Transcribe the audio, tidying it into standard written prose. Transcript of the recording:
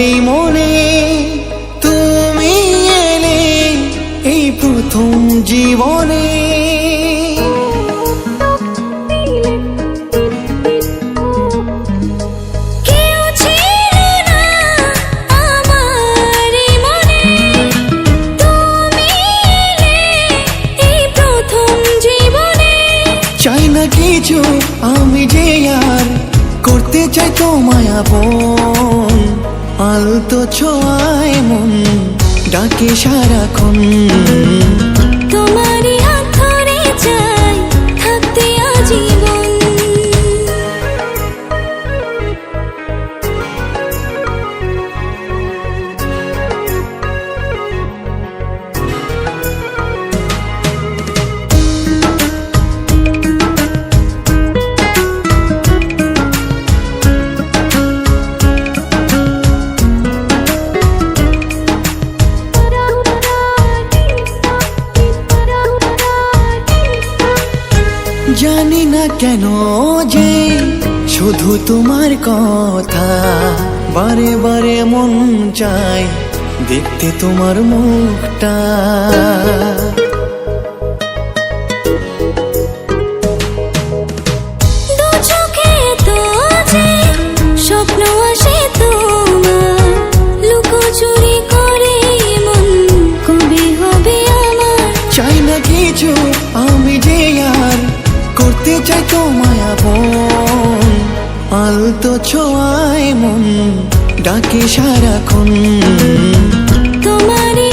এই মনে তুমি এলে এই প্রথম জীবনে। চাই না কিছু আমি যে আর করতে চাই তোমায় আপন, আলতো ছোঁয়ায় মন ডাকে সারাক্ষণ। তোমারই হাত ধরে চাই থাকতে আজীবন। জানি না কেন যে শুধু তোমার কথা বারে বারে মন চায় দেখতে তোমার মুখটা। দু চোখে তো যে স্বপ্ন আসে তোমার, লুকোচুরি করে মন কবে হবে আমার। চাই না কিছু আমি যে আর করতে চাই তোমায় আপন, আলতো ছোঁয়ায় মন ডাকে সারাক্ষণ। তোমারই